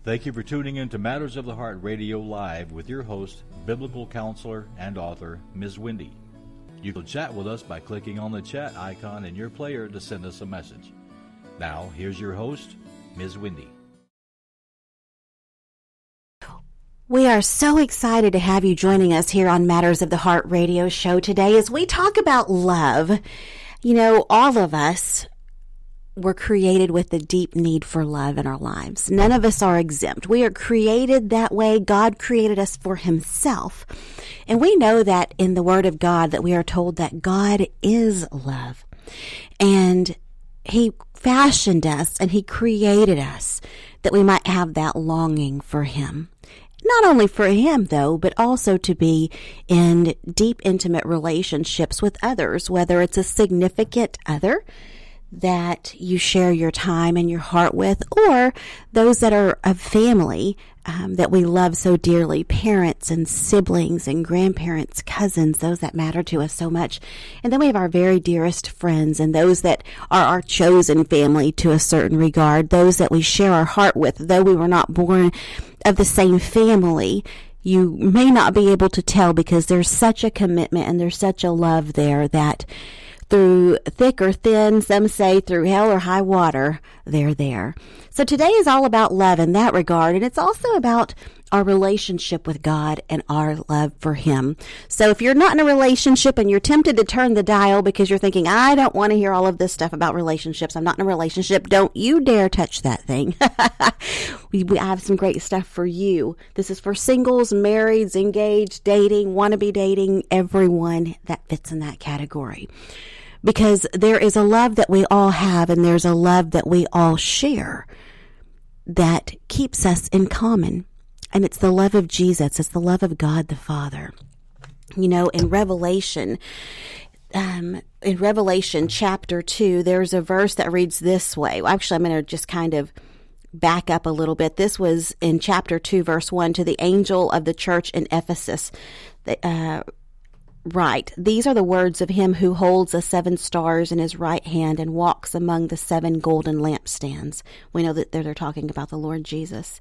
Thank you for tuning in to Matters of the Heart Radio Live with your host, biblical counselor and author, Ms. Wendy. You can chat with us by clicking on the chat icon in your player to send us a message. Now, here's your host, Ms. Wendy. We are so excited to have you joining us here on Matters of the Heart Radio Show today as we talk about love. You know, all of us were created with a deep need for love in our lives. None of us are exempt. We are created that way. God created us for himself. And we know that in the Word of God that we are told that God is love. And he fashioned us and he created us that we might have that longing for him. Not only for him, though, but also to be in deep, intimate relationships with others, whether it's a significant other that you share your time and your heart with, or those that are of family that we love so dearly, parents and siblings and grandparents, cousins, those that matter to us so much. And then we have our very dearest friends and those that are our chosen family to a certain regard, those that we share our heart with, though we were not born of the same family. You may not be able to tell because there's such a commitment and there's such a love there that through thick or thin, some say through hell or high water, they're there. So today is all about love in that regard, and it's also about our relationship with God and our love for him. So if you're not in a relationship and you're tempted to turn the dial because you're thinking, I don't want to hear all of this stuff about relationships, I'm not in a relationship, don't you dare touch that thing. we have some great stuff for you. This is for singles, marrieds, engaged, dating, wannabe dating, everyone that fits in that category. Because there is a love that we all have and there's a love that we all share that keeps us in common. And it's the love of Jesus. It's the love of God the Father. You know, in Revelation chapter 2, there's a verse that reads this way. Well, actually, I'm going to just kind of back up a little bit. This was in chapter 2, verse 1, to the angel of the church in Ephesus. Right. These are the words of him who holds the 7 stars in his right hand and walks among the 7 golden lampstands. We know that they're talking about the Lord Jesus.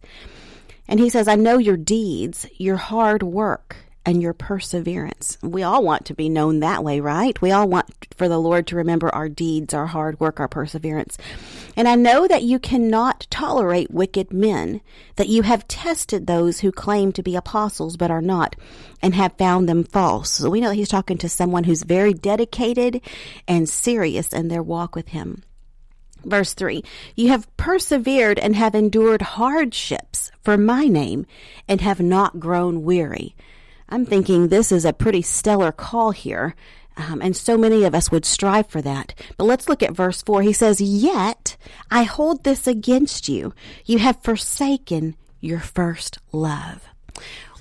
And he says, I know your deeds, your hard work, and your perseverance. We all want to be known that way, right? We all want for the Lord to remember our deeds, our hard work, our perseverance. And I know that you cannot tolerate wicked men, that you have tested those who claim to be apostles but are not, and have found them false. So we know that he's talking to someone who's very dedicated and serious in their walk with him. Verse 3, you have persevered and have endured hardships for my name and have not grown weary. I'm thinking this is a pretty stellar call here, and so many of us would strive for that. But let's look at verse 4. He says, yet I hold this against you. You have forsaken your first love.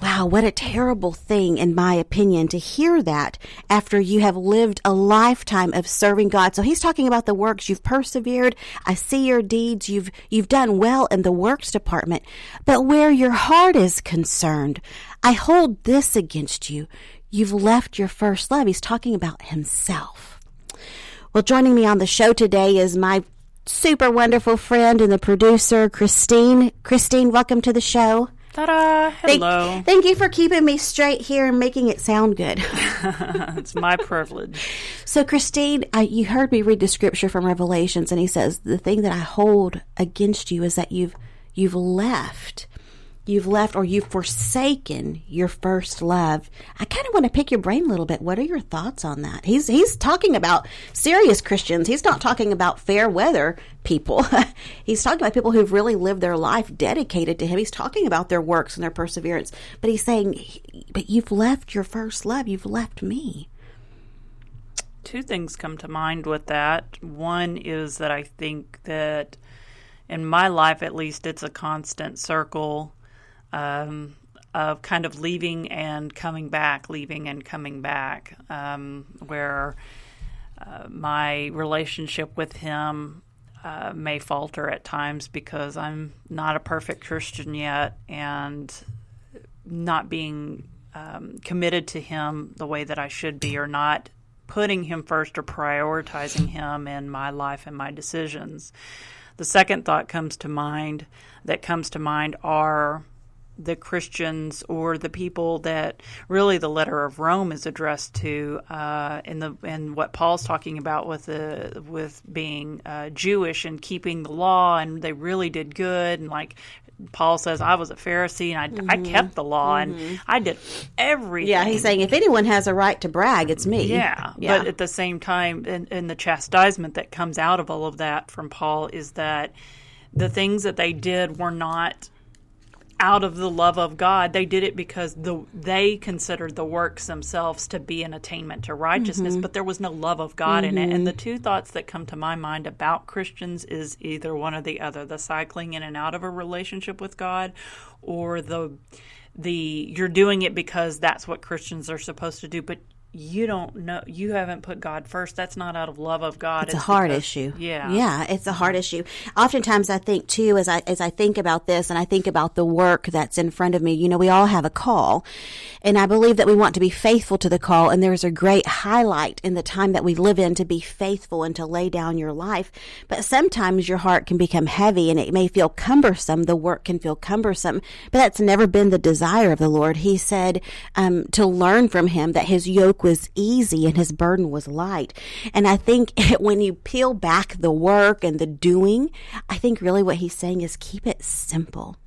Wow, what a terrible thing, in my opinion, to hear that after you have lived a lifetime of serving God. So he's talking about the works. You've persevered. I see your deeds. You've done well in the works department. But where your heart is concerned, I hold this against you. You've left your first love. He's talking about himself. Well, joining me on the show today is my super wonderful friend and the producer, Christine. Christine, welcome to the show. Ta-da! Hello. Thank you for keeping me straight here and making it sound good. It's my privilege. So, Christine, you heard me read the scripture from Revelations, and he says, the thing that I hold against you is that you've left or you've forsaken your first love. I kind of want to pick your brain a little bit. What are your thoughts on that? He's talking about serious Christians. He's not talking about fair weather people. He's talking about people who've really lived their life dedicated to him. He's talking about their works and their perseverance. But he's saying, but you've left your first love. You've left me. 2 things come to mind with that. One is that I think that in my life, at least, it's a constant circle of kind of leaving and coming back, where my relationship with him may falter at times because I'm not a perfect Christian yet and not being committed to him the way that I should be, or not putting him first or prioritizing him in my life and my decisions. The second thought comes to mind are the Christians or the people that really the letter of Rome is addressed to, in what Paul's talking about with being Jewish and keeping the law, and they really did good, and like Paul says, I was a Pharisee and I kept the law and I did everything. Yeah, he's saying if anyone has a right to brag, it's me. Yeah. But at the same time, and the chastisement that comes out of all of that from Paul is that the things that they did were not out of the love of God. They did it because they considered the works themselves to be an attainment to righteousness, but there was no love of God in it. And the two thoughts that come to my mind about Christians is either one or the other, the cycling in and out of a relationship with God, or the you're doing it because that's what Christians are supposed to do, but you don't know, you haven't put God first. That's not out of love of God. It's a heart issue. Yeah, it's a heart issue. Oftentimes, I think too, as I think about this, and I think about the work that's in front of me. We all have a call, and I believe that we want to be faithful to the call. And there's a great highlight in the time that we live in to be faithful and to lay down your life. But sometimes your heart can become heavy, and it may feel cumbersome. The work can feel cumbersome, but that's never been the desire of the Lord. He said to learn from Him that His yoke was easy and His burden was light. And I think when you peel back the work and the doing, I think really what He's saying is keep it simple.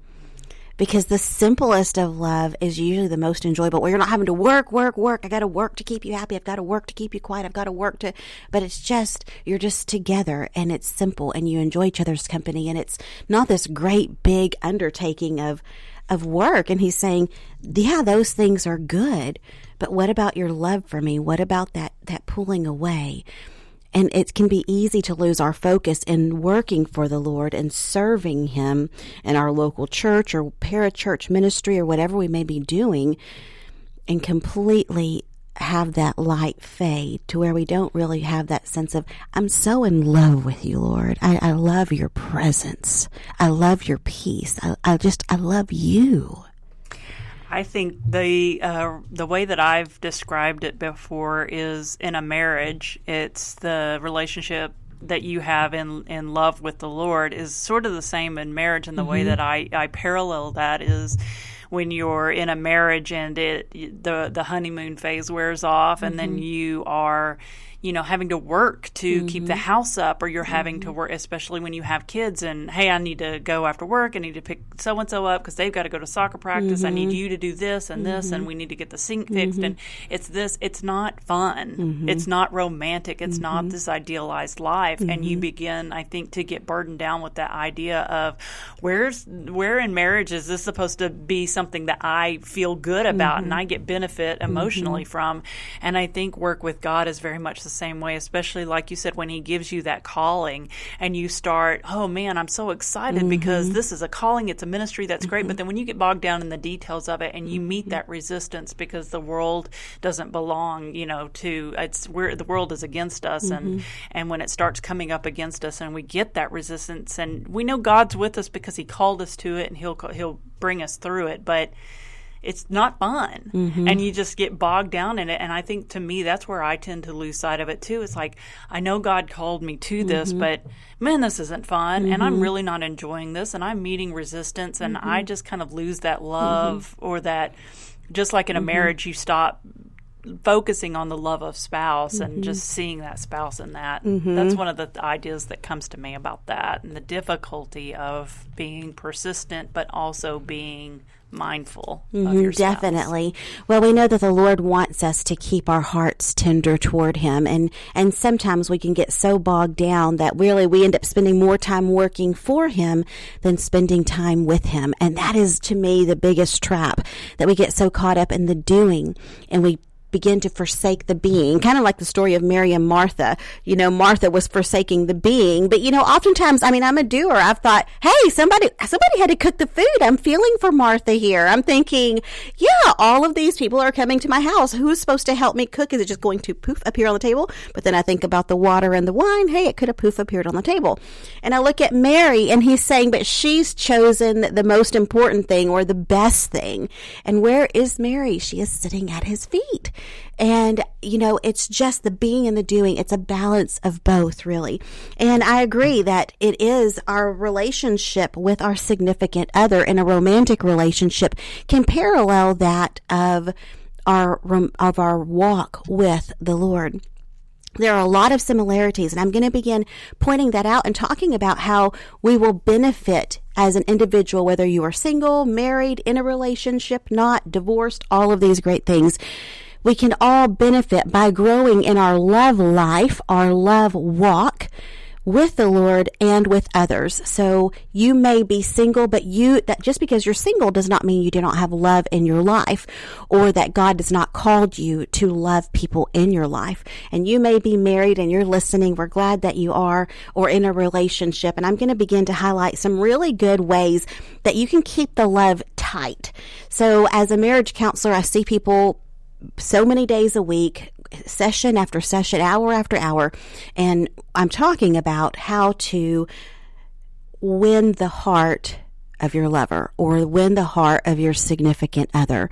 Because the simplest of love is usually the most enjoyable, where you're not having to work. I got to work to keep you happy. I've got to work to keep you quiet. I've got to work to, but it's just, you're just together and it's simple and you enjoy each other's company. And it's not this great big undertaking of work. And He's saying, yeah, those things are good. But what about your love for me? What about that pulling away? And it can be easy to lose our focus in working for the Lord and serving Him in our local church or parachurch ministry or whatever we may be doing, and completely have that light fade to where we don't really have that sense of, I'm so in love with you, Lord. I love your presence. I love your peace. I love you. I think the way that I've described it before is in a marriage, it's the relationship that you have in love with the Lord is sort of the same in marriage. And the way that I parallel that is when you're in a marriage and the honeymoon phase wears off, and then you are having to work to keep the house up, or you're having to work, especially when you have kids, and hey, I need to go after work, I need to pick so-and-so up because they've got to go to soccer practice, I need you to do this and this, and we need to get the sink fixed, and it's not fun, it's not romantic, it's not this idealized life, and you begin, I think, to get burdened down with that idea of where in marriage is this supposed to be something that I feel good about and I get benefit emotionally from. And I think work with God is very much the same way, especially like you said, when He gives you that calling and you start, oh man, I'm so excited because this is a calling, it's a ministry, that's great. But then when you get bogged down in the details of it and you meet that resistance because the world doesn't belong, the world is against us, and when it starts coming up against us and we get that resistance, and we know God's with us because He called us to it and He'll bring us through it, but it's not fun, and you just get bogged down in it. And I think, to me, that's where I tend to lose sight of it too. It's like, I know God called me to this, but man, this isn't fun, and I'm really not enjoying this, and I'm meeting resistance, and I just kind of lose that love, or that, just like in a marriage, you stop focusing on the love of spouse and just seeing that spouse in that. That's one of the ideas that comes to me about that, and the difficulty of being persistent but also being mindful of your spouse. Definitely. Well, we know that the Lord wants us to keep our hearts tender toward Him, and sometimes we can get so bogged down that really we end up spending more time working for Him than spending time with Him. And that is, to me, the biggest trap, that we get so caught up in the doing and we begin to forsake the being, kind of like the story of Mary and Martha. Martha was forsaking the being, but oftentimes, I'm a doer. I've thought, hey, somebody had to cook the food. I'm feeling for Martha here. I'm thinking, yeah, all of these people are coming to my house. Who's supposed to help me cook? Is it just going to poof appear on the table? But then I think about the water and the wine. Hey, it could have poof appeared on the table. And I look at Mary, and He's saying, but she's chosen the most important thing, or the best thing. And where is Mary? She is sitting at His feet. And, it's just the being and the doing. It's a balance of both, really. And I agree that it is our relationship with our significant other in a romantic relationship can parallel that of our walk with the Lord. There are a lot of similarities, and I'm going to begin pointing that out and talking about how we will benefit as an individual, whether you are single, married, in a relationship, not, divorced, all of these great things. We can all benefit by growing in our love life, our love walk with the Lord and with others. So you may be single, but that just because you're single does not mean you do not have love in your life, or that God has not called you to love people in your life. And you may be married and you're listening. We're glad that you are, or in a relationship. And I'm going to begin to highlight some really good ways that you can keep the love tight. So as a marriage counselor, I see people so many days a week, session after session, hour after hour, and I'm talking about how to win the heart of your lover or win the heart of your significant other.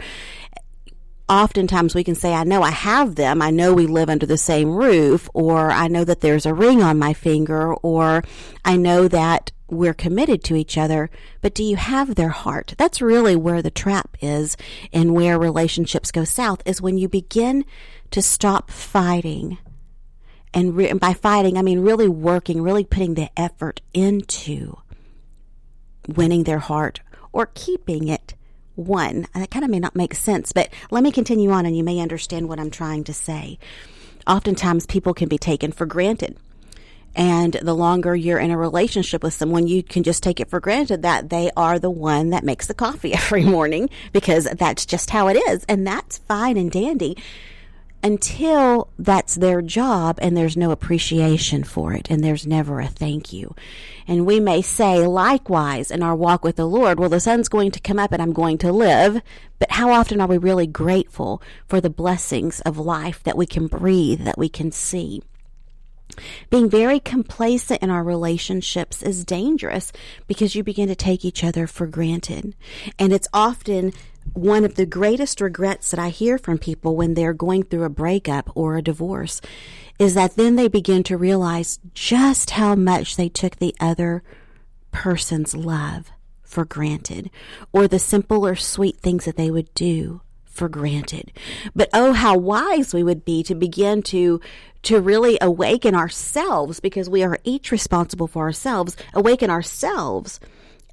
Oftentimes we can say, I know I have them, I know we live under the same roof, or I know that there's a ring on my finger, or I know that we're committed to each other, but do you have their heart? That's really where the trap is, and where relationships go south, is when you begin to stop fighting. And by fighting, I mean really working, really putting the effort into winning their heart or keeping it won. That kind of may not make sense, but let me continue on and you may understand what I'm trying to say. Oftentimes people can be taken for granted. And the longer you're in a relationship with someone, you can just take it for granted that they are the one that makes the coffee every morning, because that's just how it is. And that's fine and dandy until that's their job and there's no appreciation for it and there's never a thank you. And we may say likewise in our walk with the Lord, well, the sun's going to come up and I'm going to live. But how often are we really grateful for the blessings of life that we can breathe, that we can see? Being very complacent in our relationships is dangerous because you begin to take each other for granted. And it's often one of the greatest regrets that I hear from people when they're going through a breakup or a divorce is that then they begin to realize just how much they took the other person's love for granted, or the simple or sweet things that they would do for granted. But oh, how wise we would be to begin to really awaken ourselves, because we are each responsible for ourselves, awaken ourselves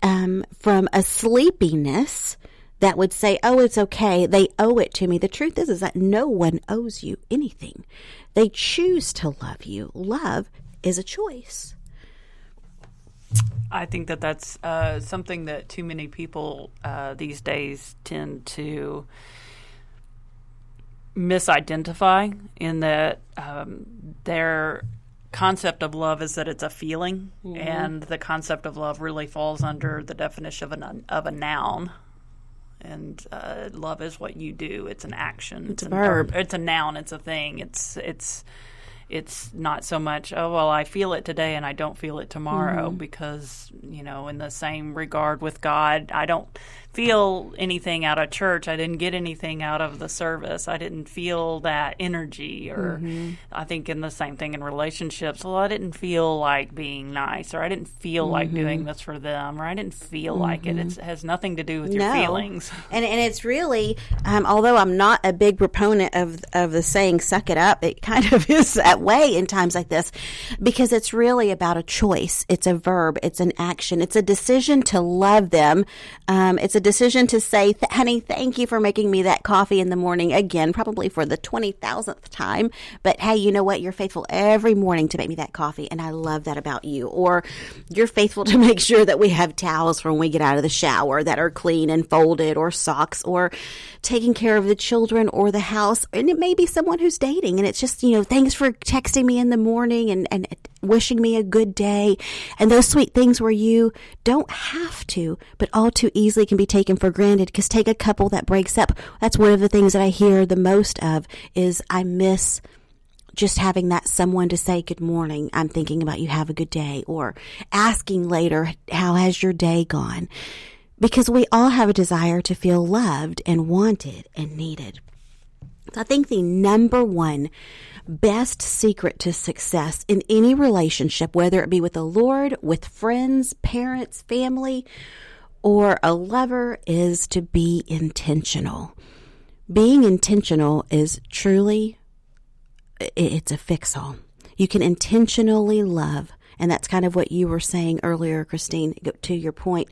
from a sleepiness that would say, oh, it's okay, they owe it to me. The truth is that no one owes you anything. They choose to love you. Love is a choice. I think that's something that too many people these days tend to misidentify, in that their concept of love is that it's a feeling, and the concept of love really falls under the definition of a noun. And love is what you do. It's an action. It's a verb. It's a noun. It's a thing. It's not so much, oh, well, I feel it today and I don't feel it tomorrow, because, in the same regard with God, I don't feel anything out of church. I didn't get anything out of the service. I didn't feel that energy. Or I think in the same thing in relationships, well, I didn't feel like being nice, or I didn't feel like doing this for them, or I didn't feel like it. It has nothing to do with your feelings. And it's really, although I'm not a big proponent of the saying, suck it up, it kind of is that way in times like this, because it's really about a choice. It's a verb. It's an action. It's a decision to love them. It's a decision to say, honey, thank you for making me that coffee in the morning, again, probably for the 20,000th time. But hey, you know what? You're faithful every morning to make me that coffee, and I love that about you. Or you're faithful to make sure that we have towels for when we get out of the shower that are clean and folded, or socks, or taking care of the children or the house. And it may be someone who's dating, and it's just, thanks for texting me in the morning and wishing me a good day. And those sweet things where you don't have to, but all too easily can be taken for granted. Because take a couple that breaks up. That's one of the things that I hear the most of, is I miss just having that someone to say, good morning, I'm thinking about you, have a good day. Or asking later, how has your day gone? Because we all have a desire to feel loved and wanted and needed. I think the number one best secret to success in any relationship, whether it be with the Lord, with friends, parents, family, or a lover, is to be intentional. Being intentional is truly, it's a fix-all. You can intentionally love, and that's kind of what you were saying earlier, Christine, to your point.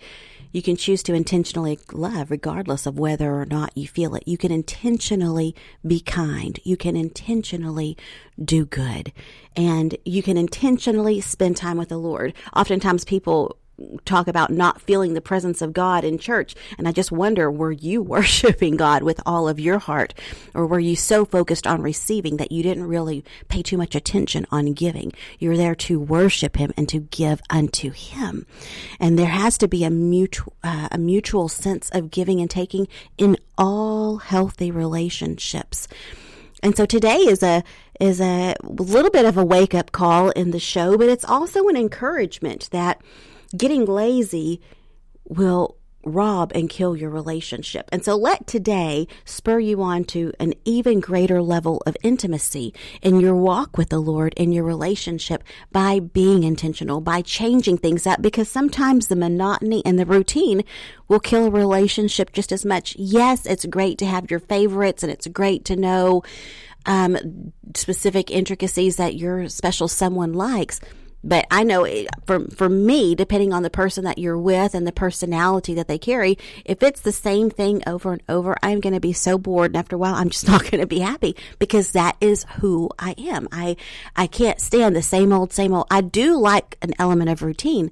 You can choose to intentionally love regardless of whether or not you feel it. You can intentionally be kind. You can intentionally do good. And you can intentionally spend time with the Lord. Oftentimes people talk about not feeling the presence of God in church. And I just wonder, were you worshiping God with all of your heart? Or were you so focused on receiving that you didn't really pay too much attention on giving? You're there to worship Him and to give unto Him. And there has to be a mutual sense of giving and taking in all healthy relationships. And so today is a little bit of a wake-up call in the show, but it's also an encouragement that getting lazy will rob and kill your relationship. And so let today spur you on to an even greater level of intimacy in your walk with the Lord, in your relationship, by being intentional, by changing things up, because sometimes the monotony and the routine will kill a relationship just as much. Yes, it's great to have your favorites, and it's great to know specific intricacies that your special someone likes. But I know for me, depending on the person that you're with and the personality that they carry, if it's the same thing over and over, I'm going to be so bored. And after a while, I'm just not going to be happy, because that is who I am. I can't stand the same old, same old. I do like an element of routine,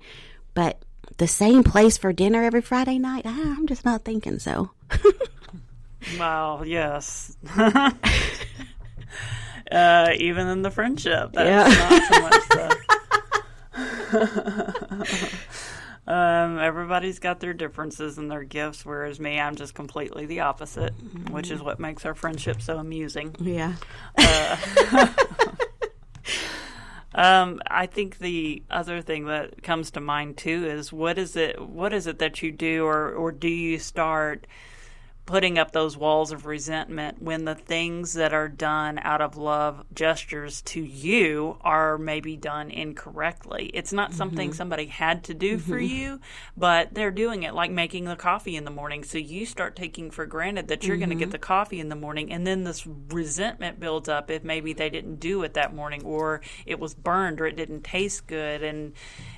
but the same place for dinner every Friday night, I'm just not thinking so. Well, yes. Even in the friendship, that's not so much the... Everybody's got their differences and their gifts, whereas me, I'm just completely the opposite, which is what makes our friendship so amusing. Yeah. I think the other thing that comes to mind too is what is it that you do, or do you start putting up those walls of resentment when the things that are done out of love gestures to you are maybe done incorrectly? It's not something somebody had to do for you, but they're doing it, like making the coffee in the morning. So you start taking for granted that you're going to get the coffee in the morning, and then this resentment builds up if maybe they didn't do it that morning, or it was burned, or it didn't taste good. And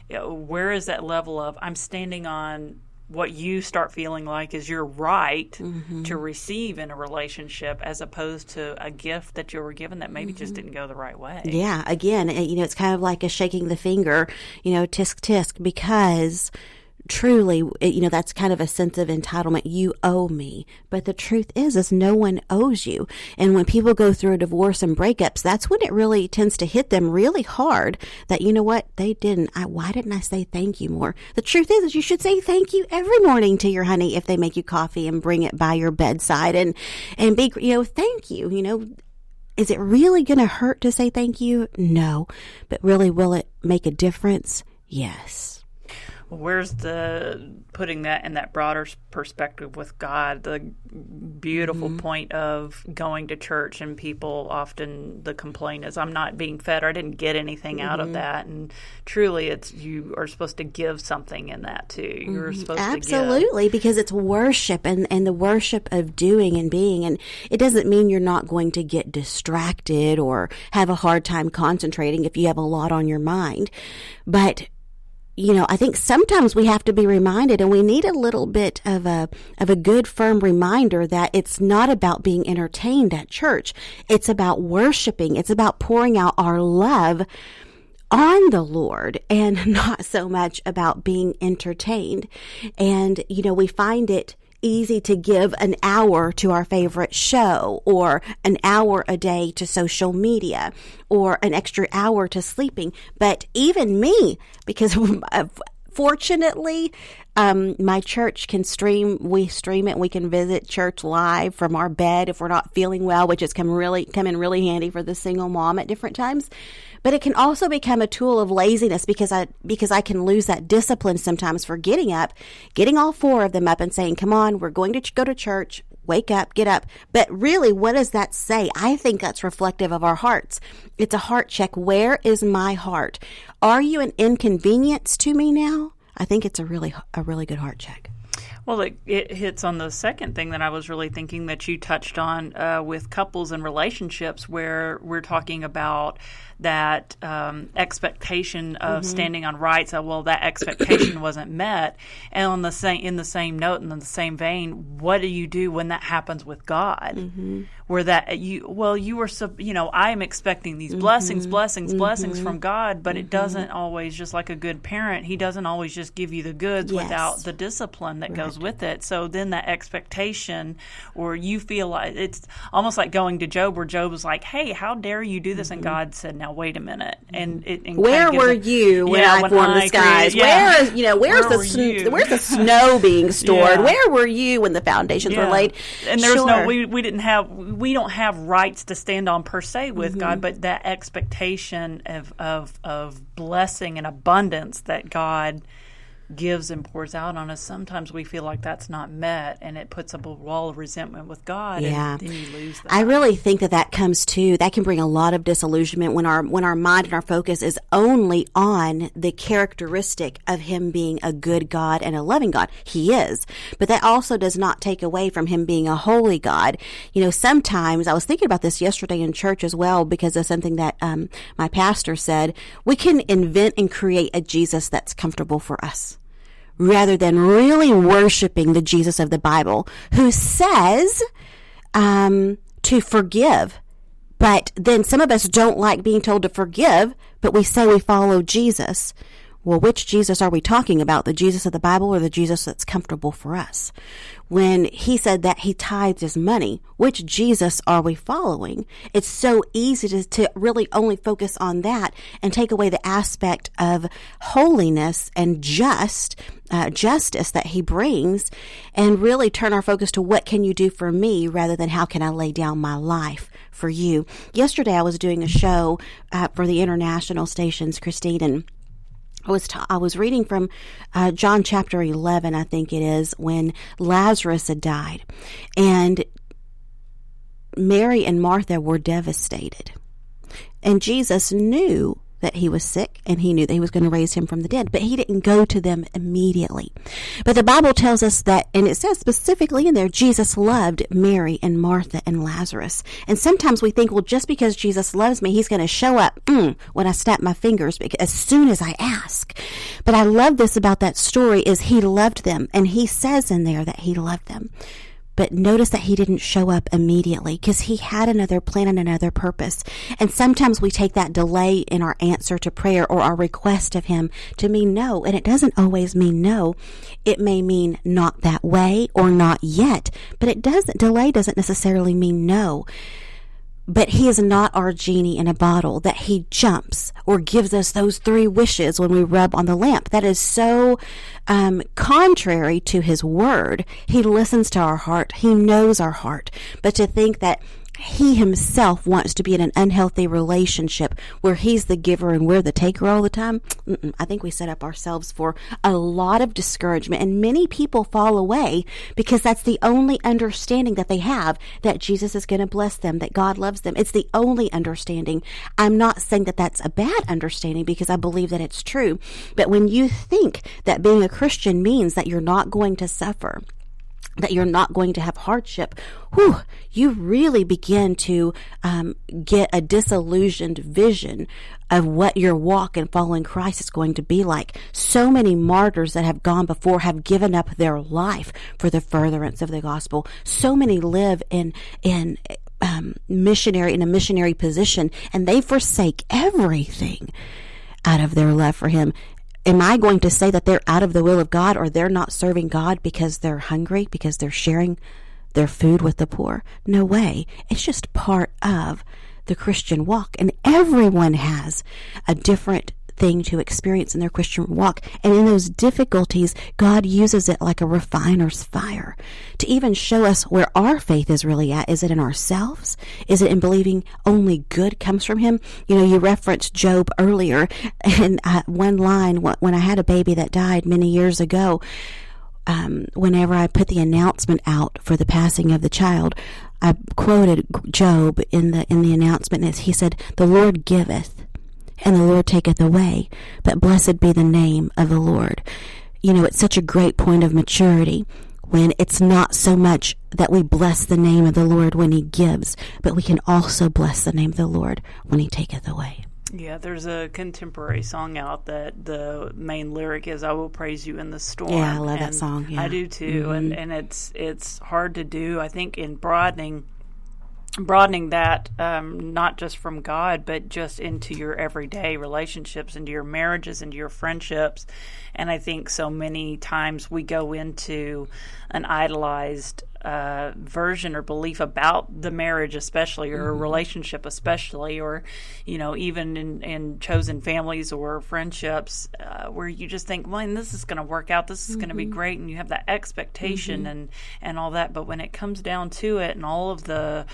where is that level of, I'm standing on what you start feeling like is your right to receive in a relationship, as opposed to a gift that you were given that maybe just didn't go the right way. Yeah, again, it's kind of like a shaking the finger, tisk tisk, because truly, that's kind of a sense of entitlement. You owe me. But the truth is no one owes you. And when people go through a divorce and breakups, that's when it really tends to hit them really hard that, you know what, they didn't. Why didn't I say thank you more? The truth is you should say thank you every morning to your honey if they make you coffee and bring it by your bedside, and be, thank you, Is it really going to hurt to say thank you? No. But really, will it make a difference? Yes. Where's the putting that in that broader perspective with God, the beautiful point of going to church, and people often, the complaint is, I'm not being fed, or I didn't get anything out of that. And truly, it's, you are supposed to give something in that too. You're supposed to give. Absolutely, because it's worship, and the worship of doing and being. And it doesn't mean you're not going to get distracted or have a hard time concentrating if you have a lot on your mind. But I think sometimes we have to be reminded, and we need a little bit of a good, firm reminder that it's not about being entertained at church. It's about worshiping. It's about pouring out our love on the Lord, and not so much about being entertained. And, we find it easy to give an hour to our favorite show, or an hour a day to social media, or an extra hour to sleeping. But even me, because fortunately, my church can we stream it, and we can visit church live from our bed if we're not feeling well, which has come in really handy for the single mom at different times. But it can also become a tool of laziness, because I can lose that discipline sometimes for getting up, getting all four of them up and saying, come on, we're going to go to church. wake up, get up. But really, what does that say? I think that's reflective of our hearts. It's a heart check. Where is my heart? Are you an inconvenience to me now? I think it's a really good heart check. Well, it hits on the second thing that I was really thinking that you touched on with couples and relationships, where we're talking about that expectation of standing on rights. Well, that expectation wasn't met, and in the same note and in the same vein, what do you do when that happens with God? Where that you were I am expecting these blessings from God, but it doesn't always, just like a good parent, He doesn't always just give you the goods without the discipline that goes with it. So then that expectation, or you feel like it's almost like going to Job, where Job was like, "Hey, how dare you do this?" And God said, "Now wait a minute." And where were you when I formed the skies? Where's the snow being stored? Where were you when the foundations were laid? And there's we don't have rights to stand on per se with God, but that expectation of blessing and abundance that God gives and pours out on us, sometimes we feel like that's not met, and it puts up a wall of resentment with God, and then you lose that. I really think that comes to, that can bring a lot of disillusionment when our mind and our focus is only on the characteristic of Him being a good God and a loving God. He is, but that also does not take away from Him being a holy God. Sometimes, I was thinking about this yesterday in church as well, because of something that my pastor said. We can invent and create a Jesus that's comfortable for us, rather than really worshiping the Jesus of the Bible, who says to forgive. But then some of us don't like being told to forgive, but we say we follow Jesus. Well, which Jesus are we talking about? The Jesus of the Bible or the Jesus that's comfortable for us? When He said that He tithes His money, which Jesus are we following? It's so easy to really only focus on that and take away the aspect of holiness and justice that He brings, and really turn our focus to what can you do for me, rather than how can I lay down my life for you. Yesterday I was doing a show for the international stations, Christine, and I was reading from John chapter 11, I think it is, when Lazarus had died. And Mary and Martha were devastated. And Jesus knew that he was sick, and He knew that He was going to raise him from the dead, but He didn't go to them immediately. But the Bible tells us that, and it says specifically in there, Jesus loved Mary and Martha and Lazarus. And sometimes we think, well, just because Jesus loves me, He's going to show up when I snap my fingers, as soon as I ask. But I love this about that story is He loved them, and He says in there that He loved them. But notice that He didn't show up immediately, because He had another plan and another purpose. And sometimes we take that delay in our answer to prayer or our request of Him to mean no. And it doesn't always mean no. It may mean not that way or not yet. But delay doesn't necessarily mean no. But He is not our genie in a bottle that He jumps or gives us those 3 wishes when we rub on the lamp. That is so contrary to His word. He listens to our heart. He knows our heart. But to think that He Himself wants to be in an unhealthy relationship where He's the giver and we're the taker all the time, I think we set up ourselves for a lot of discouragement. And many people fall away because that's the only understanding that they have, that Jesus is going to bless them, that God loves them. It's the only understanding. I'm not saying that that's a bad understanding, because I believe that it's true. But when you think that being a Christian means that you're not going to suffer, that you're not going to have hardship, you really begin to get a disillusioned vision of what your walk in following Christ is going to be like. So many martyrs that have gone before have given up their life for the furtherance of the gospel. So many live in a missionary position, and they forsake everything out of their love for Him. Am I going to say that they're out of the will of God, or they're not serving God because they're hungry, because they're sharing their food with the poor? No way. It's just part of the Christian walk, and everyone has a different thing to experience in their Christian walk. And in those difficulties, God uses it like a refiner's fire to even show us where our faith is really at. Is it in ourselves? Is it in believing only good comes from Him? You referenced Job earlier, and one line, when I had a baby that died many years ago, whenever I put the announcement out for the passing of the child, I quoted Job in the announcement, and he said, "The Lord giveth, and the Lord taketh away, but blessed be the name of the Lord." You know, it's such a great point of maturity when it's not so much that we bless the name of the Lord when he gives, but we can also bless the name of the Lord when he taketh away. Yeah, there's a contemporary song out that the main lyric is, "I will praise you in the storm." Yeah, I love that song. Yeah. I do too. Mm-hmm. And it's hard to do, I think, in broadening that, not just from God, but just into your everyday relationships, into your marriages, into your friendships. And I think so many times we go into an idolized version or belief about the marriage, especially, or a relationship, especially, or, you know, even in chosen families or friendships, where you just think, man, this is going to work out, this is going to be great, and you have that expectation and all that. But when it comes down to it, and all of the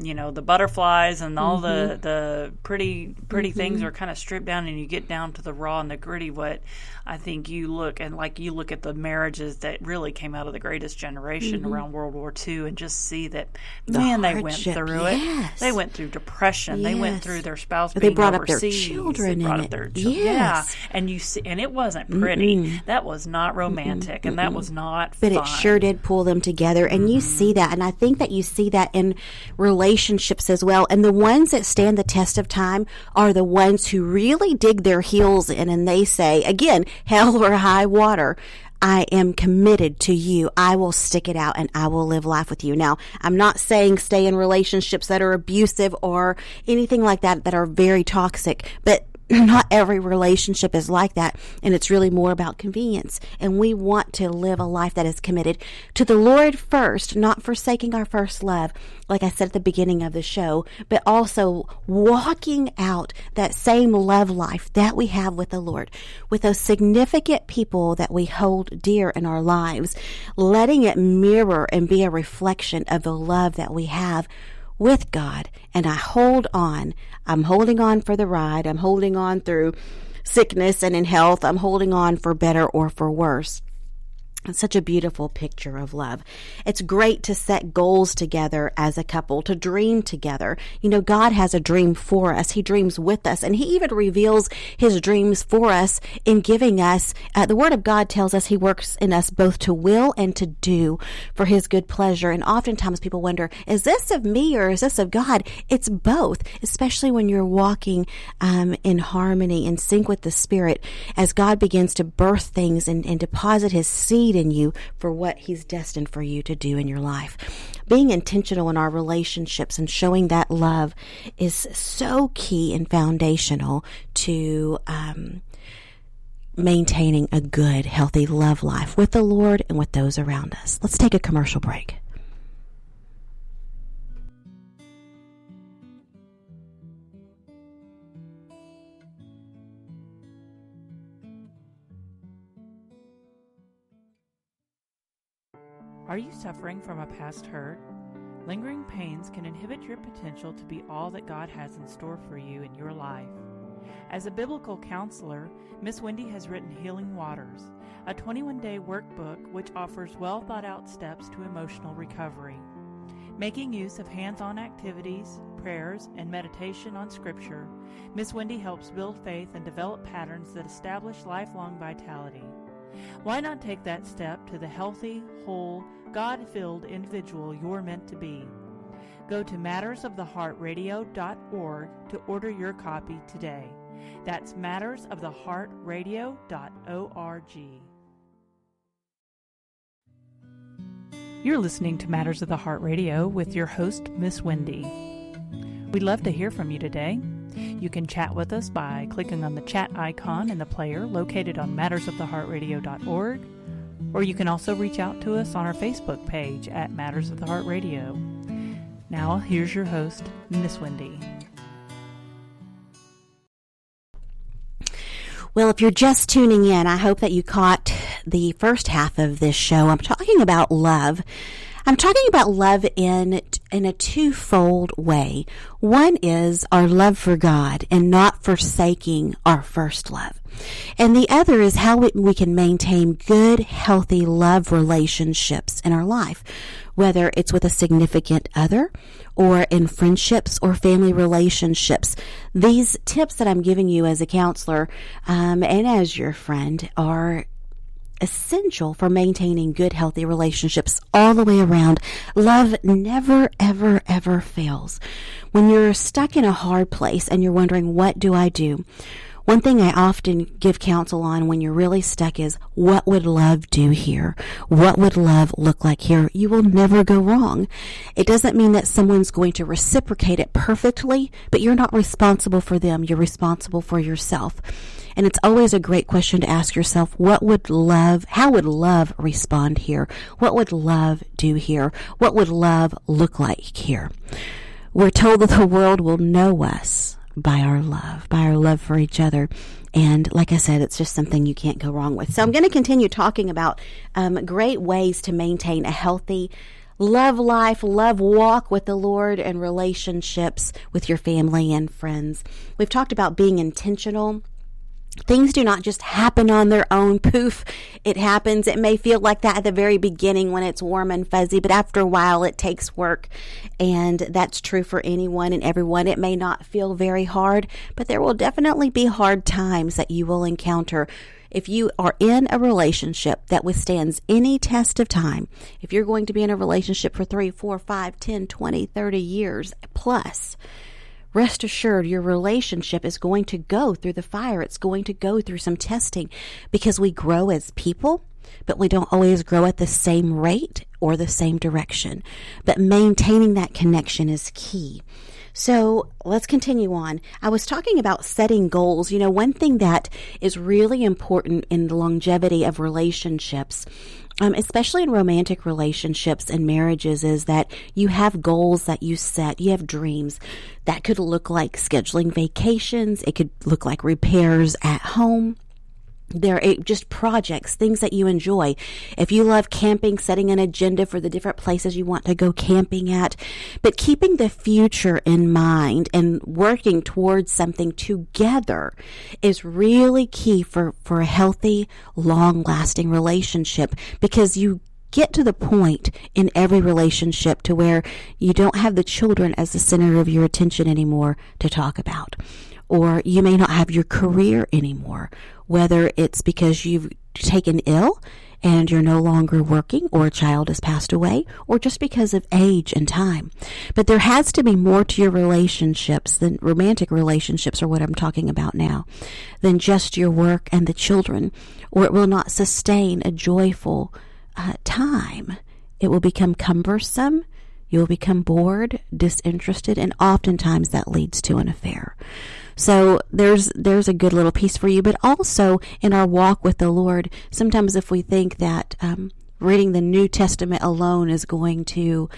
you know, the butterflies and all the pretty things are kind of stripped down, and you get down to the raw and the gritty, what I think you look at the marriages that really came out of the greatest generation around World War II, and just see that, man, they went through it. They went through depression. They went through their spouse being They brought overseas. up their children. They brought up their children. Yeah, and you see, and it wasn't pretty. That was not romantic, and that was not fun. But it sure did pull them together, and you see that, and I think that you see that in relationships as well. And the ones that stand the test of time are the ones who really dig their heels in, and they say, again, hell or high water, I am committed to you. I will stick it out, and I will live life with you. Now, I'm not saying stay in relationships that are abusive or anything like that are very toxic, but not every relationship is like that, and it's really more about convenience. And we want to live a life that is committed to the Lord first, not forsaking our first love, like I said at the beginning of the show, but also walking out that same love life that we have with the Lord, with those significant people that we hold dear in our lives, letting it mirror and be a reflection of the love that we have with God. And I hold on. I'm holding on for the ride. I'm holding on through sickness and in health. I'm holding on for better or for worse. It's such a beautiful picture of love. It's great to set goals together as a couple, to dream together. You know, God has a dream for us. He dreams with us, and he even reveals his dreams for us in giving us, the Word of God tells us he works in us both to will and to do for his good pleasure. And oftentimes people wonder, is this of me or is this of God? It's both, especially when you're walking in harmony, in sync with the Spirit, as God begins to birth things and deposit his seed in you for what he's destined for you to do in your life. Being intentional in our relationships and showing that love is so key and foundational to maintaining a good, healthy love life with the Lord and with those around us. Let's take a commercial break. Are you suffering from a past hurt? Lingering pains can inhibit your potential to be all that God has in store for you in your life. As a biblical counselor, Miss Wendy has written Healing Waters, a 21-day workbook which offers well-thought-out steps to emotional recovery. Making use of hands-on activities, prayers, and meditation on Scripture, Miss Wendy helps build faith and develop patterns that establish lifelong vitality. Why not take that step to the healthy, whole, God-filled individual you're meant to be? Go to mattersoftheheartradio.org to order your copy today. That's mattersoftheheartradio.org. You're listening to Matters of the Heart Radio with your host, Miss Wendy. We'd love to hear from you today. You can chat with us by clicking on the chat icon in the player located on mattersoftheheartradio.org, or you can also reach out to us on our Facebook page at Matters of the Heart Radio. Now, here's your host, Miss Wendy. Well, if you're just tuning in, I hope that you caught the first half of this show. I'm talking about love. I'm talking about love in a twofold way. One is our love for God and not forsaking our first love. And the other is how we can maintain good, healthy love relationships in our life, whether it's with a significant other or in friendships or family relationships. These tips that I'm giving you as a counselor and as your friend are essential for maintaining good, healthy relationships all the way around. Love never, ever, ever fails. When you're stuck in a hard place and you're wondering, what do I do? One thing I often give counsel on when you're really stuck is, what would love do here? What would love look like here? You will never go wrong. It doesn't mean that someone's going to reciprocate it perfectly, but you're not responsible for them. You're responsible for yourself. And it's always a great question to ask yourself, how would love respond here? What would love do here? What would love look like here? We're told that the world will know us by our love for each other. And like I said, it's just something you can't go wrong with. So I'm going to continue talking about great ways to maintain a healthy love life, love walk with the Lord, and relationships with your family and friends. We've talked about being intentional. Things do not just happen on their own. Poof, it happens. It may feel like that at the very beginning when it's warm and fuzzy, but after a while it takes work. And that's true for anyone and everyone. It may not feel very hard, but there will definitely be hard times that you will encounter. If you are in a relationship that withstands any test of time, if you're going to be in a relationship for 3, 4, 5, 10, 20, 30 years plus, rest assured your relationship is going to go through the fire. It's going to go through some testing, because we grow as people, but we don't always grow at the same rate or the same direction. But maintaining that connection is key. So let's continue on. I was talking about setting goals. You know, one thing that is really important in the longevity of relationships, especially in romantic relationships and marriages, is that you have goals that you set. You have dreams. That could look like scheduling vacations. It could look like repairs at home. They're just projects, things that you enjoy. If you love camping, setting an agenda for the different places you want to go camping at, but keeping the future in mind and working towards something together is really key for a healthy, long-lasting relationship, because you get to the point in every relationship to where you don't have the children as the center of your attention anymore to talk about. Or you may not have your career anymore, whether it's because you've taken ill and you're no longer working, or a child has passed away, or just because of age and time. But there has to be more to your relationships than romantic relationships, or what I'm talking about now, than just your work and the children, or it will not sustain a joyful time. It will become cumbersome. You'll become bored, disinterested, and oftentimes that leads to an affair. So there's a good little piece for you. But also in our walk with the Lord, sometimes if we think that reading the New Testament alone is going to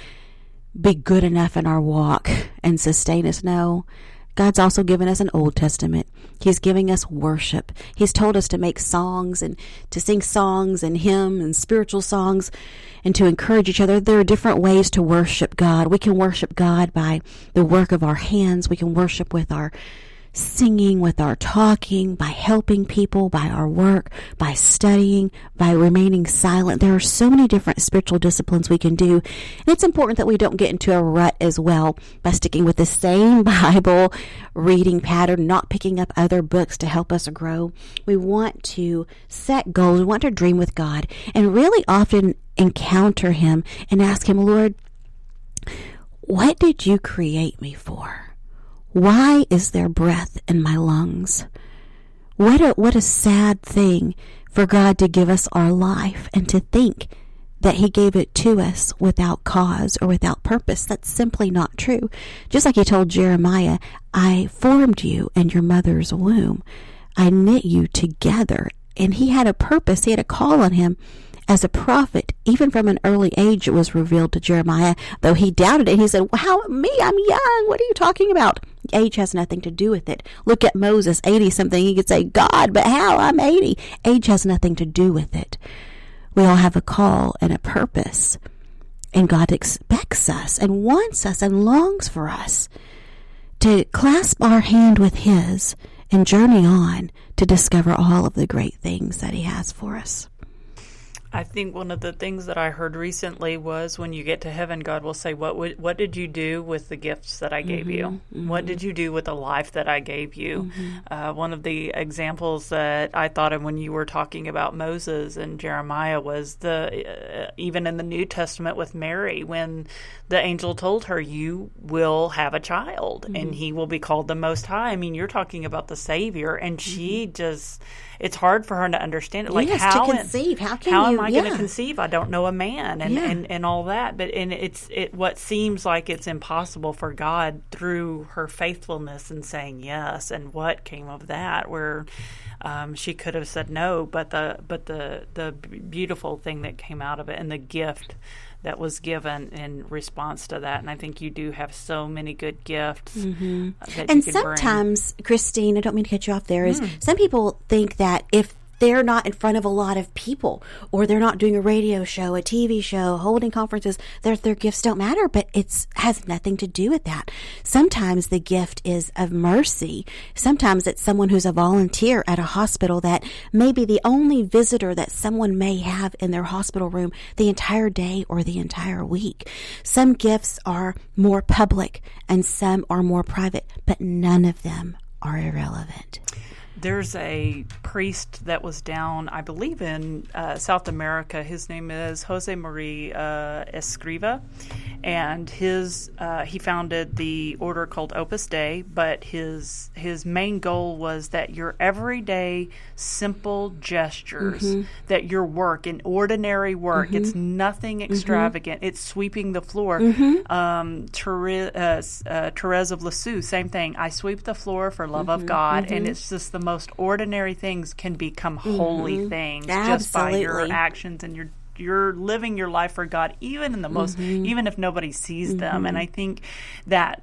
be good enough in our walk and sustain us, no. God's also given us an Old Testament. He's giving us worship. He's told us to make songs and to sing songs and hymns and spiritual songs and to encourage each other. There are different ways to worship God. We can worship God by the work of our hands. We can worship with our singing, with our talking, by helping people, by our work, by studying, by remaining silent. There are so many different spiritual disciplines we can do. And it's important that we don't get into a rut as well by sticking with the same Bible reading pattern, not picking up other books to help us grow. We want to set goals. We want to dream with God and really often encounter Him and ask Him, Lord, what did you create me for? Why is there breath in my lungs? What a sad thing for God to give us our life and to think that He gave it to us without cause or without purpose. That's simply not true. Just like He told Jeremiah, I formed you in your mother's womb. I knit you together. And He had a purpose. He had a call on him as a prophet. Even from an early age, it was revealed to Jeremiah, though he doubted it. He said, how, me? I'm young. What are you talking about? Age has nothing to do with it. Look at Moses, 80-something. He could say, God, but how? I'm 80. Age has nothing to do with it. We all have a call and a purpose. And God expects us and wants us and longs for us to clasp our hand with His and journey on to discover all of the great things that He has for us. I think one of the things that I heard recently was when you get to heaven, God will say, what did you do with the gifts that I gave you? What did you do with the life that I gave you? One of the examples that I thought of when you were talking about Moses and Jeremiah was even in the New Testament with Mary, when the angel told her, you will have a child and he will be called the Most High. I mean, you're talking about the Savior, and she just... It's hard for her to understand it. Like, yes, how to conceive. How am I going to conceive? I don't know a man, and all that. But it's what seems like it's impossible for God through her faithfulness and saying yes. And what came of that? Where she could have said no, but the beautiful thing that came out of it, and the gift that was given in response to that. And I think you do have so many good gifts that you and can sometimes, Christine, I don't mean to cut you off there, is some people think that if they're not in front of a lot of people, or they're not doing a radio show, a TV show, holding conferences, their gifts don't matter, but it has nothing to do with that. Sometimes the gift is of mercy. Sometimes it's someone who's a volunteer at a hospital that may be the only visitor that someone may have in their hospital room the entire day or the entire week. Some gifts are more public and some are more private, but none of them are irrelevant. There's a priest that was down, I believe, in South America. His name is Jose Maria Escriva, and he founded the order called Opus Dei. But his main goal was that your everyday simple gestures, that your work, in ordinary work, it's nothing extravagant. It's sweeping the floor. Therese of Lisieux, same thing. I sweep the floor for love of God, and it's just the most ordinary things can become holy things just by your actions, and you're living your life for God, even in the most, even if nobody sees them. And I think that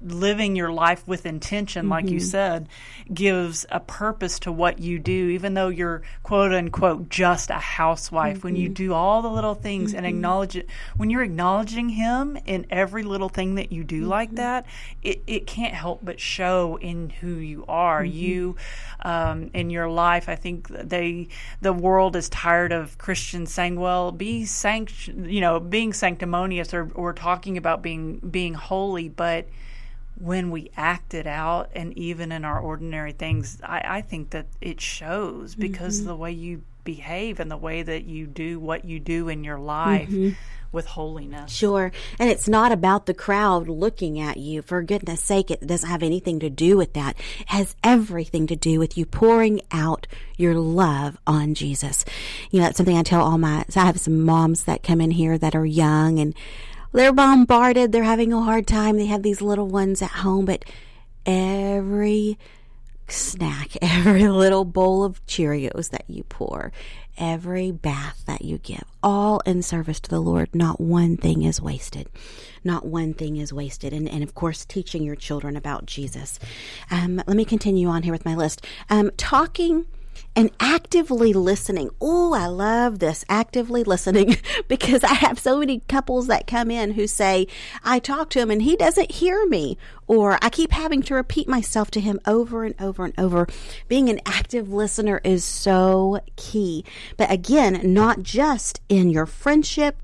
living your life with intention, like you said, gives a purpose to what you do, even though you're quote unquote just a housewife. When you do all the little things and acknowledge it, when you're acknowledging Him in every little thing that you do like that, it can't help but show in who you are. You in your life, I think the world is tired of Christians saying, well, being sanctimonious or talking about being holy, but when we act it out, and even in our ordinary things, I think that it shows, because of the way you behave and the way that you do what you do in your life with holiness. Sure. And it's not about the crowd looking at you. For goodness sake, it doesn't have anything to do with that. It has everything to do with you pouring out your love on Jesus. You know, that's something I tell I have some moms that come in here that are young, and they're bombarded. They're having a hard time. They have these little ones at home, but every snack, every little bowl of Cheerios that you pour, every bath that you give, all in service to the Lord, not one thing is wasted. Not one thing is wasted. And of course, teaching your children about Jesus. Let me continue on here with my list. Talking and actively listening. Oh, I love this, actively listening, because I have so many couples that come in who say, I talk to him and he doesn't hear me, or I keep having to repeat myself to him over and over and over. Being an active listener is so key. But again, not just in your friendship,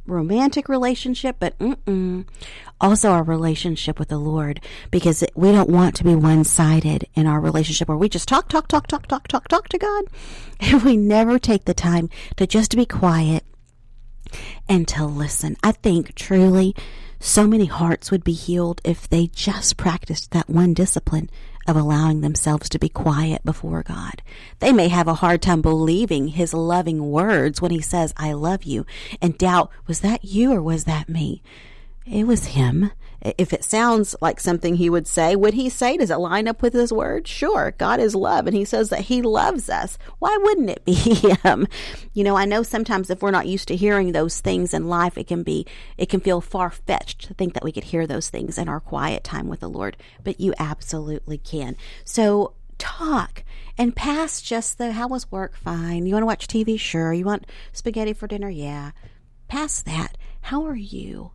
romantic relationship, but also our relationship with the Lord, because we don't want to be one-sided in our relationship where we just talk to God, and we never take the time to just be quiet and to listen. I think truly so many hearts would be healed if they just practiced that one discipline of allowing themselves to be quiet before God. They may have a hard time believing His loving words when He says, I love you, and doubt, was that you or was that me? It was Him. If it sounds like something He would say, would He say, does it line up with His word? Sure, God is love, and He says that He loves us. Why wouldn't it be Him? You know, I know sometimes if we're not used to hearing those things in life, it can feel far-fetched to think that we could hear those things in our quiet time with the Lord, but you absolutely can. So talk, and past just how was work? Fine. You want to watch TV? Sure. You want spaghetti for dinner? Yeah. Past that, How are you?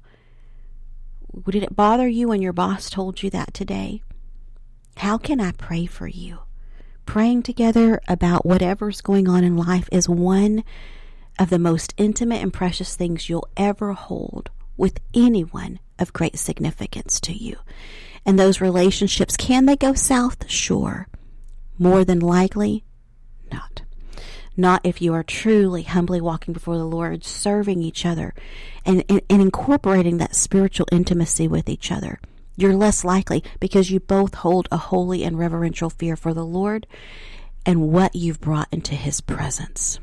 Did it bother you when your boss told you that today? How can I pray for you? Praying together about whatever's going on in life is one of the most intimate and precious things you'll ever hold with anyone of great significance to you. And those relationships, can they go south? Sure. More than likely, not. Not if you are truly humbly walking before the Lord, serving each other, and incorporating that spiritual intimacy with each other. You're less likely because you both hold a holy and reverential fear for the Lord and what you've brought into His presence.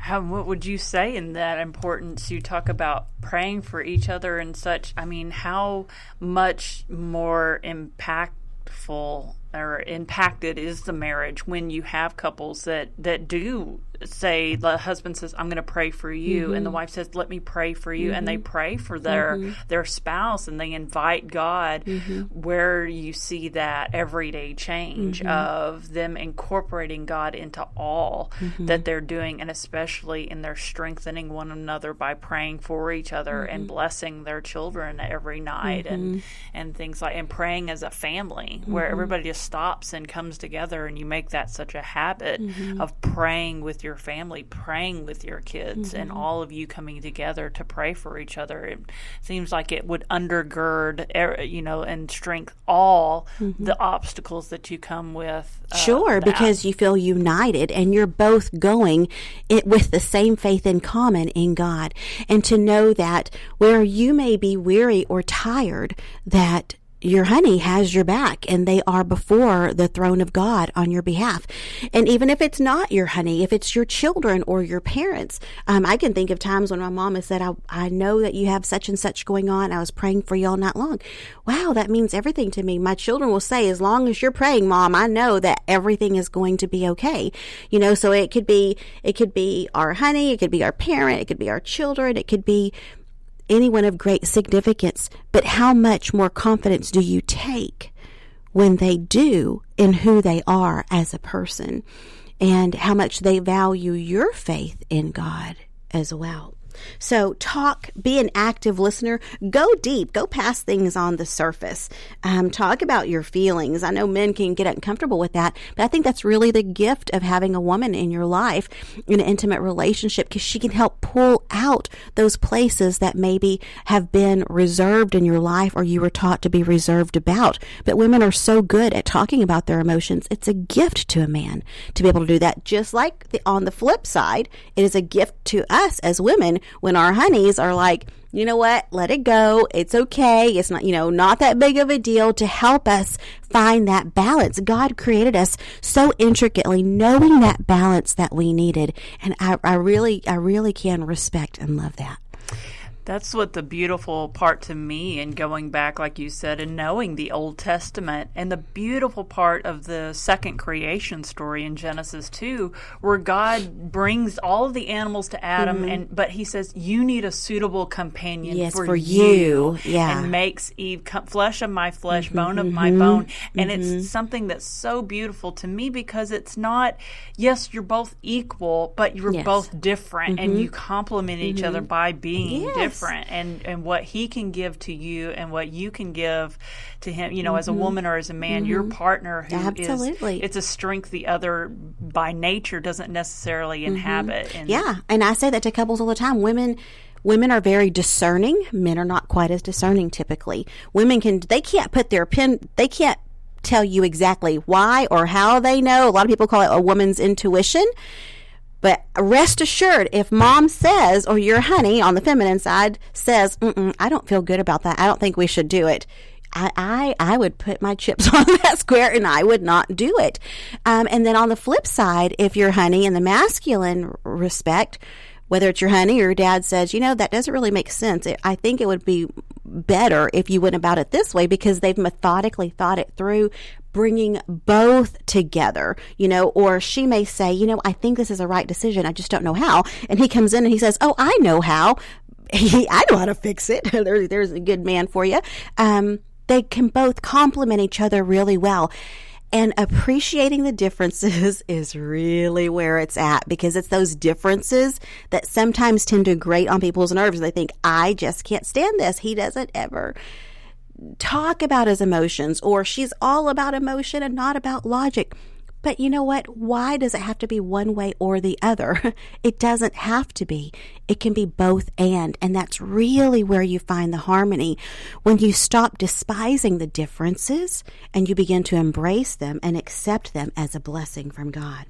What would you say in that importance? You talk about praying for each other and such. I mean, how much more impactful or impacted is the marriage when you have couples that do say, the husband says, I'm going to pray for you, and the wife says, let me pray for you, and they pray for their spouse, and they invite God, where you see that everyday change of them incorporating God into all that they're doing, and especially in their strengthening one another by praying for each other and blessing their children every night and things like, and praying as a family where everybody just stops and comes together, and you make that such a habit of praying with your family, praying with your kids, and all of you coming together to pray for each other. It seems like it would undergird, and strengthen all the obstacles that you come with. Sure, because you feel united and you're both going it with the same faith in common in God. And to know that where you may be weary or tired, that your honey has your back, and they are before the throne of God on your behalf. And even if it's not your honey, if it's your children or your parents, I can think of times when my mom has said, I know that you have such and such going on. I was praying for you all night long. Wow, that means everything to me. My children will say, as long as you're praying, Mom, I know that everything is going to be okay. So it could be our honey, it could be our parent, it could be our children, it could be anyone of great significance. But how much more confidence do you take when they do in who they are as a person, and how much they value your faith in God as well? So be an active listener, go deep, go past things on the surface, talk about your feelings. I know men can get uncomfortable with that, but I think that's really the gift of having a woman in your life in an intimate relationship, because she can help pull out those places that maybe have been reserved in your life or you were taught to be reserved about. But women are so good at talking about their emotions. It's a gift to a man to be able to do that. Just like on the flip side, it is a gift to us as women when our honeys are like, you know what, let it go. It's okay. It's not, not that big of a deal, to help us find that balance. God created us so intricately, knowing that balance that we needed. And I really can respect and love that. That's what the beautiful part to me, and going back, like you said, and knowing the Old Testament, and the beautiful part of the second creation story in Genesis 2, where God brings all of the animals to Adam, but He says, you need a suitable companion for you. Yeah. And makes Eve flesh of my flesh, bone of my bone. And it's something that's so beautiful to me, because it's not, yes, you're both equal, but you're both different, and you complement each other by being different. And what He can give to you and what you can give to Him, as a woman or as a man, your partner who Absolutely. It's a strength the other by nature doesn't necessarily inhabit. And I say that to couples all the time. Women are very discerning. Men are not quite as discerning typically. Women they can't tell you exactly why or how they know. A lot of people call it a woman's intuition. But rest assured, if Mom says, or your honey on the feminine side says, I don't feel good about that, I don't think we should do it, I would put my chips on that square and I would not do it. And then on the flip side, if your honey in the masculine respect, whether it's your honey or your dad says, that doesn't really make sense. I think it would be better if you went about it this way, because they've methodically thought it through, bringing both together, or she may say, I think this is a right decision. I just don't know how. And he comes in and he says, oh, I know how. I know how to fix it. There's a good man for you. They can both complement each other really well. And appreciating the differences is really where it's at, because it's those differences that sometimes tend to grate on people's nerves. They think, I just can't stand this. He doesn't ever talk about his emotions, or she's all about emotion and not about logic. But you know what? Why does it have to be one way or the other? It doesn't have to be. It can be both and that's really where you find the harmony, when you stop despising the differences and you begin to embrace them and accept them as a blessing from God.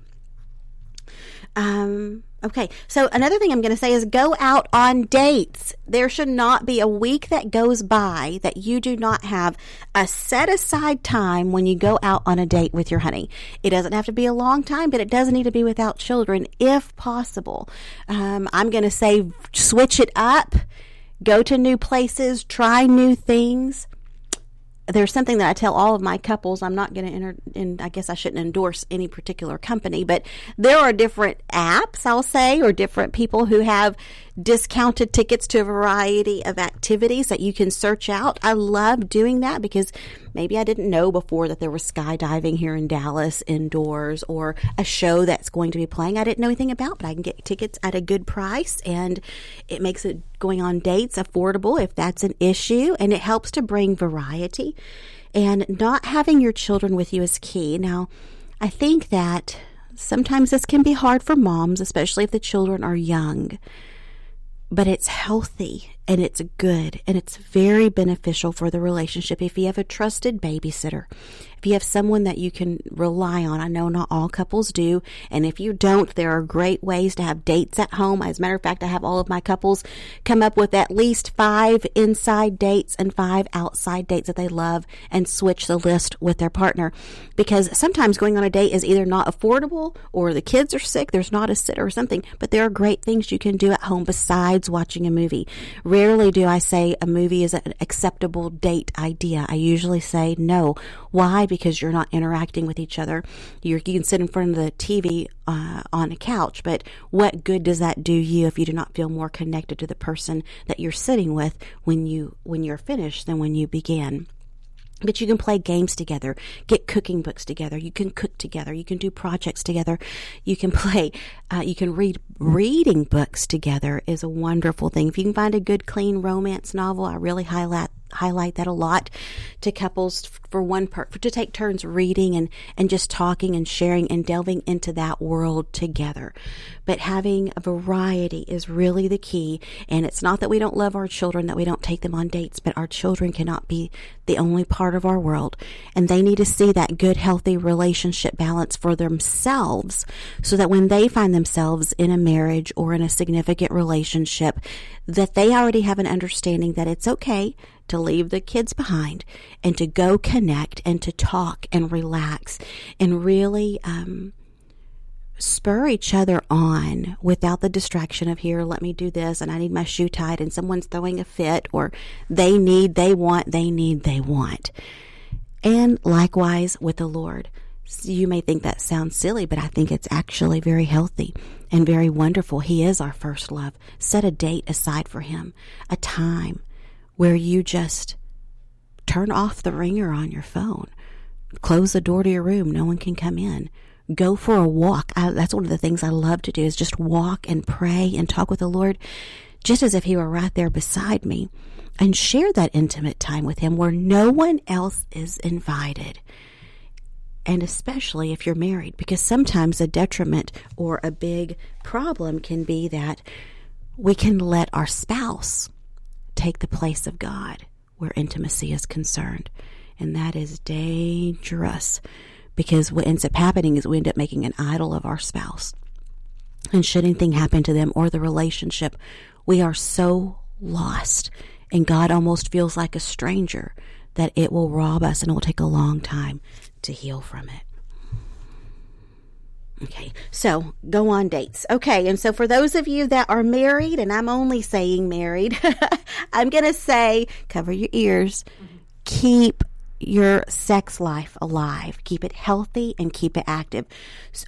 Okay, so another thing I'm going to say is go out on dates. There should not be a week that goes by that you do not have a set aside time when you go out on a date with your honey. It doesn't have to be a long time, but it doesn't need to be without children if possible. I'm going to say switch it up, go to new places, try new things. There's something that I tell all of my couples. I'm not going to I guess I shouldn't endorse any particular company, but there are different apps, I'll say, or different people who have discounted tickets to a variety of activities that you can search out. I love doing that because maybe I didn't know before that there was skydiving here in Dallas indoors, or a show that's going to be playing I didn't know anything about, but I can get tickets at a good price, and it makes it going on dates affordable if that's an issue, and it helps to bring variety. And not having your children with you is key. Now, I think that sometimes this can be hard for moms, especially if the children are young. But it's healthy and it's good and it's very beneficial for the relationship if you have a trusted babysitter. If you have someone that you can rely on. I know not all couples do, and if you don't, there are great ways to have dates at home. As a matter of fact, I have all of my couples come up with at least 5 inside dates and 5 outside dates that they love, and switch the list with their partner, because sometimes going on a date is either not affordable or the kids are sick, there's not a sitter or something, but there are great things you can do at home besides watching a movie. Rarely do I say a movie is an acceptable date idea. I usually say no. Why? Because you're not interacting with each other. You can sit in front of the TV on a couch, but what good does that do you if you do not feel more connected to the person that you're sitting with when you're finished than when you began? But you can play games together, get cooking books together. You can cook together. You can do projects together. You can read reading books together is a wonderful thing. If you can find a good, clean romance novel, I really highlight that a lot to couples to take turns reading and just talking and sharing and delving into that world together. But having a variety is really the key. And it's not that we don't love our children, that we don't take them on dates, but our children cannot be the only part of our world. And they need to see that good, healthy relationship balance for themselves, so that when they find themselves in a marriage or in a significant relationship, that they already have an understanding that it's okay to leave the kids behind and to go connect and to talk and relax and really spur each other on without the distraction of, here, let me do this, and I need my shoe tied, and someone's throwing a fit, or they want. And likewise with the Lord. You may think that sounds silly, but I think it's actually very healthy and very wonderful. He is our first love. Set a date aside for him, a time where you just turn off the ringer on your phone, close the door to your room, no one can come in, go for a walk. That's one of the things I love to do, is just walk and pray and talk with the Lord, just as if he were right there beside me, and share that intimate time with him where no one else is invited. And especially if you're married, because sometimes a detriment or a big problem can be that we can let our spouse take the place of God where intimacy is concerned. And that is dangerous, because what ends up happening is we end up making an idol of our spouse. And should anything happen to them or the relationship, we are so lost, and God almost feels like a stranger, that it will rob us, and it will take a long time to heal from it. Okay, so go on dates. Okay, and so for those of you that are married, and I'm only saying married, I'm going to say, cover your ears, keep your sex life alive. Keep it healthy and keep it active.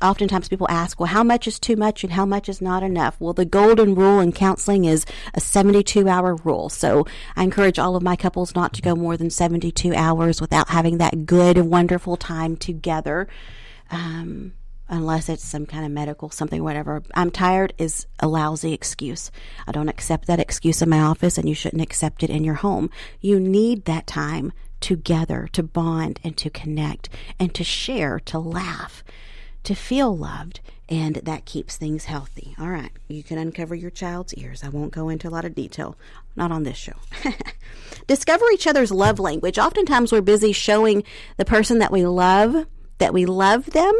Oftentimes people ask, well, how much is too much and how much is not enough? Well, the golden rule in counseling is a 72-hour rule. So I encourage all of my couples not to go more than 72 hours without having that good, wonderful time together. Unless it's some kind of medical something, whatever. I'm tired is a lousy excuse. I don't accept that excuse in my office, and you shouldn't accept it in your home. You need that time together to bond and to connect and to share, to laugh, to feel loved, and that keeps things healthy. All right, you can uncover your child's ears. I won't go into a lot of detail, not on this show. Discover each other's love language. Oftentimes we're busy showing the person that we love them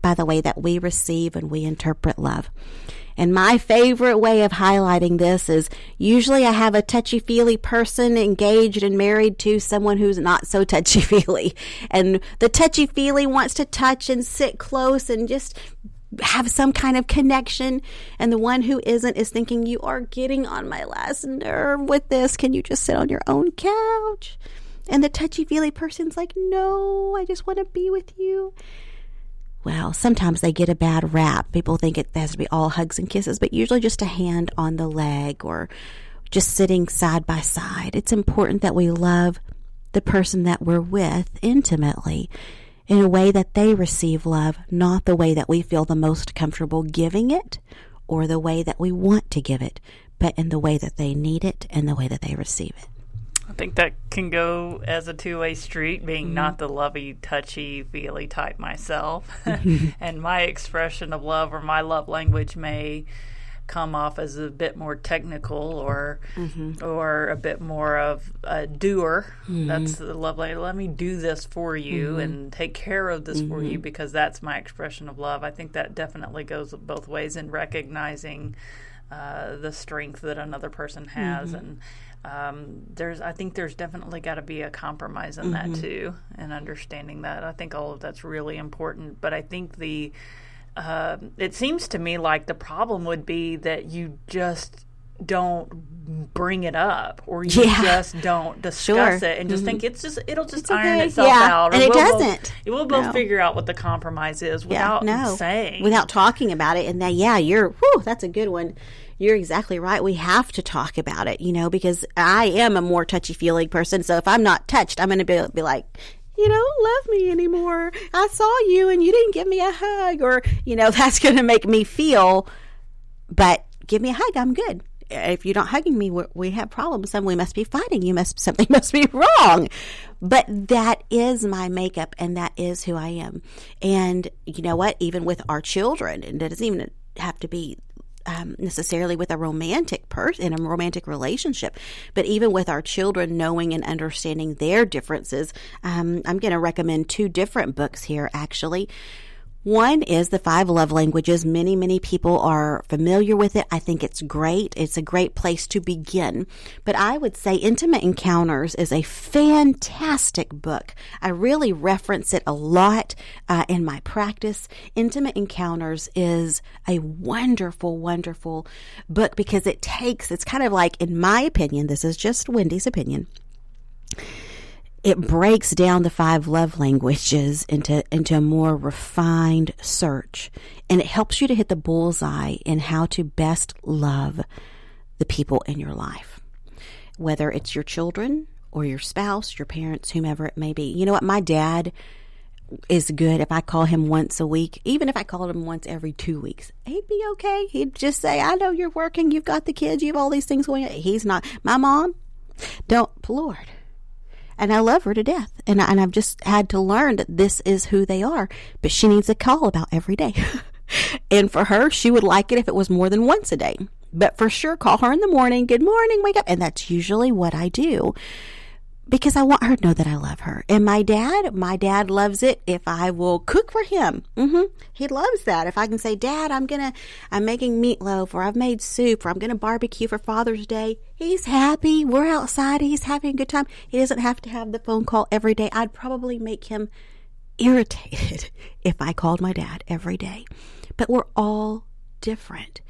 by the way that we receive and we interpret love. And my favorite way of highlighting this is usually I have a touchy-feely person engaged and married to someone who's not so touchy-feely. And the touchy-feely wants to touch and sit close and just have some kind of connection. And the one who isn't is thinking, you are getting on my last nerve with this. Can you just sit on your own couch? And the touchy-feely person's like, no, I just want to be with you. Well, sometimes they get a bad rap. People think it has to be all hugs and kisses, but usually just a hand on the leg or just sitting side by side. It's important that we love the person that we're with intimately in a way that they receive love, not the way that we feel the most comfortable giving it or the way that we want to give it, but in the way that they need it and the way that they receive it. I think that can go as a two-way street, being not the lovey, touchy-feely type myself. And my expression of love or my love language may come off as a bit more technical or a bit more of a doer. That's the love language. Let me do this for you and take care of this for you because that's my expression of love. I think that definitely goes both ways in recognizing the strength that another person has and I think there's definitely got to be a compromise in that too, and understanding that. I think all of that's really important. But I think it seems to me like the problem would be that you just don't bring it up, or you just don't discuss it, and just think it'll just iron itself out, and it doesn't. We'll both figure out what the compromise is without without talking about it. And that's a good one. You're exactly right. We have to talk about it, because I am a more touchy-feely person. So if I'm not touched, I'm going to be like, you don't love me anymore. I saw you and you didn't give me a hug, or, that's going to make me feel, but give me a hug. I'm good. If you're not hugging me, we have problems and we must be fighting. Something must be wrong. But that is my makeup and that is who I am. And you know what? Even with our children, and it doesn't even have to be necessarily with a romantic person in a romantic relationship, but even with our children, knowing and understanding their differences. I'm going to recommend 2 different books here, actually. One is The 5 Love Languages. Many, many people are familiar with it. I think it's great. It's a great place to begin. But I would say Intimate Encounters is a fantastic book. I really reference it a lot in my practice. Intimate Encounters is a wonderful, wonderful book because it's kind of like, in my opinion, this is just Wendy's opinion, it breaks down the 5 love languages into a more refined search. And it helps you to hit the bullseye in how to best love the people in your life. Whether it's your children or your spouse, your parents, whomever it may be. You know what? My dad is good if I call him once a week. Even if I called him once every 2 weeks, he'd be okay. He'd just say, I know you're working. You've got the kids. You have all these things going on. He's not. My mom, Lord. And I love her to death. And I've just had to learn that this is who they are. But she needs a call about every day. And for her, she would like it if it was more than once a day. But for sure, call her in the morning. Good morning, wake up. And that's usually what I do. Because I want her to know that I love her. And my dad loves it if I will cook for him. He loves that. If I can say, Dad, I'm making meatloaf, or I've made soup, or I'm going to barbecue for Father's Day. He's happy. We're outside. He's having a good time. He doesn't have to have the phone call every day. I'd probably make him irritated if I called my dad every day. But we're all different.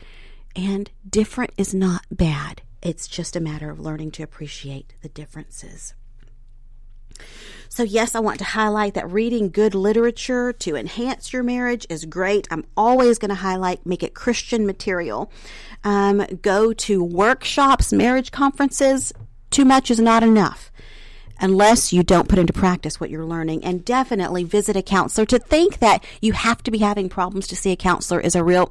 And different is not bad. It's just a matter of learning to appreciate the differences. So yes, I want to highlight that reading good literature to enhance your marriage is great. I'm always going to highlight, make it Christian material. Go to workshops, marriage conferences. Too much is not enough unless you don't put into practice what you're learning. And definitely visit a counselor. To think that you have to be having problems to see a counselor is a real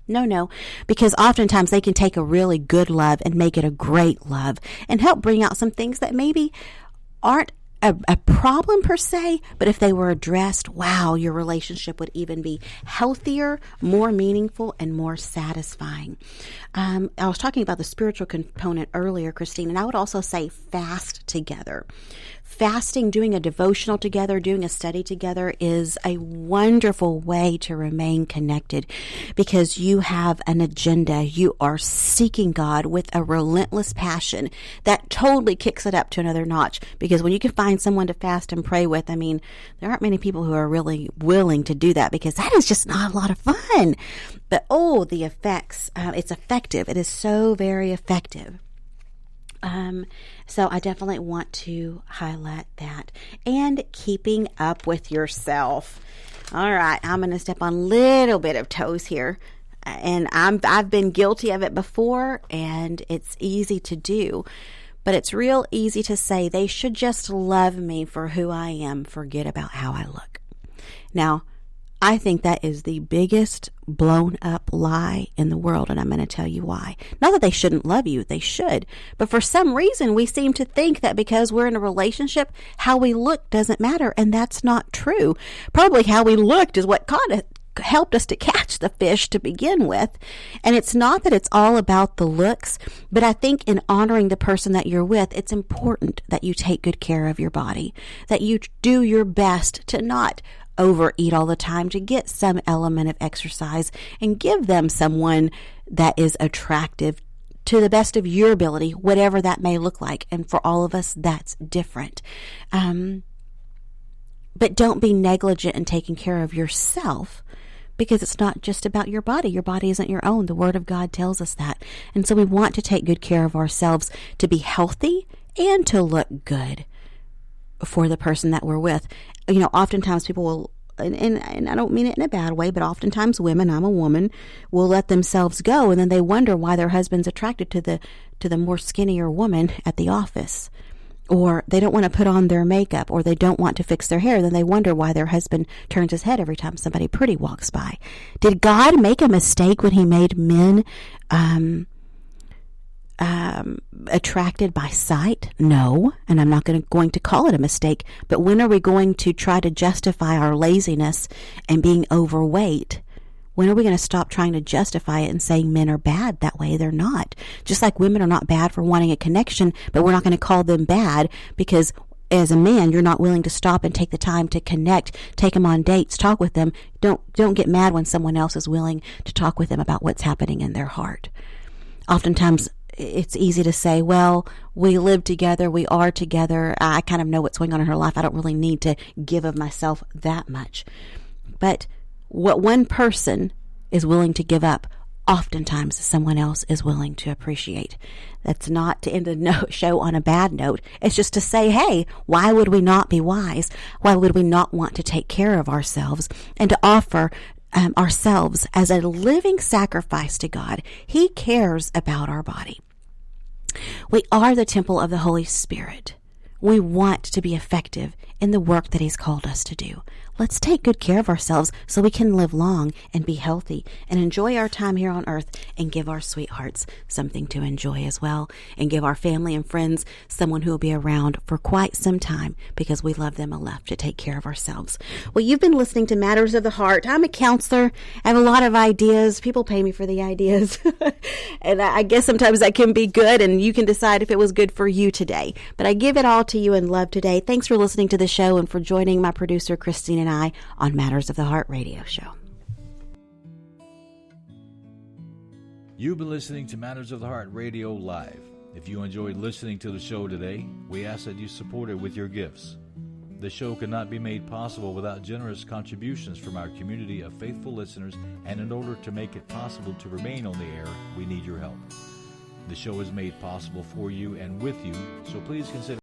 no, because oftentimes they can take a really good love and make it a great love and help bring out some things that maybe aren't a problem per se, but if they were addressed, wow, your relationship would even be healthier, more meaningful, and more satisfying. I was talking about the spiritual component earlier, Christine, and I would also say fast together. Fasting, doing a devotional together, doing a study together is a wonderful way to remain connected because you have an agenda. You are seeking God with a relentless passion that totally kicks it up to another notch, because when you can find someone to fast and pray with, I mean, there aren't many people who are really willing to do that because that is just not a lot of fun. But the effects, it's effective. It is so very effective. So I definitely want to highlight that. And keeping up with yourself. All right, I'm going to step on a little bit of toes here. And I've been guilty of it before, and it's easy to do. But it's real easy to say they should just love me for who I am, forget about how I look. Now, I think that is the biggest blown up lie in the world, and I'm going to tell you why. Not that they shouldn't love you, they should. But for some reason, we seem to think that because we're in a relationship, how we look doesn't matter, and that's not true. Probably how we looked is what helped us to catch the fish to begin with. And it's not that it's all about the looks, but I think in honoring the person that you're with, it's important that you take good care of your body, that you do your best to not overeat all the time, to get some element of exercise and give them someone that is attractive to the best of your ability, whatever that may look like. And for all of us, that's different. But don't be negligent in taking care of yourself, because it's not just about your body. Your body isn't your own. The Word of God tells us that. And so we want to take good care of ourselves to be healthy and to look good for the person that we're with. You know, oftentimes people will, and I don't mean it in a bad way, but oftentimes women, I'm a woman, will let themselves go, and then they wonder why their husband's attracted to the more skinnier woman at the office. Or they don't want to put on their makeup, or they don't want to fix their hair. Then they wonder why their husband turns his head every time somebody pretty walks by. Did God make a mistake when he made men attracted by sight? No, and I'm not going to call it a mistake. But when are we going to try to justify our laziness and being overweight? When are we going to stop trying to justify it and saying men are bad that way? They're not. Just like women are not bad for wanting a connection, but we're not going to call them bad because as a man, you're not willing to stop and take the time to connect, take them on dates, talk with them. Don't get mad when someone else is willing to talk with them about what's happening in their heart. Oftentimes, it's easy to say, well, we live together, we are together, I kind of know what's going on in her life, I don't really need to give of myself that much. But what one person is willing to give up, oftentimes someone else is willing to appreciate. That's not to end the show on a bad note. It's just to say, hey, why would we not be wise? Why would we not want to take care of ourselves and to offer ourselves as a living sacrifice to God? He cares about our body. We are the temple of the Holy Spirit. We want to be effective in the work that He's called us to do. Let's take good care of ourselves so we can live long and be healthy and enjoy our time here on earth and give our sweethearts something to enjoy as well, and give our family and friends someone who will be around for quite some time because we love them enough to take care of ourselves. Well, you've been listening to Matters of the Heart. I'm a counselor. I have a lot of ideas. People pay me for the ideas. And I guess sometimes that can be good, and you can decide if it was good for you today. But I give it all to you in love today. Thanks for listening to the show and for joining my producer, Christine, and I on Matters of the Heart radio show. You've been listening to Matters of the Heart Radio Live. If you enjoyed listening to the show today, we ask that you support it with your gifts. The show could not be made possible without generous contributions from our community of faithful listeners, and in order to make it possible to remain on the air, we need your help. The show is made possible for you and with you, so please consider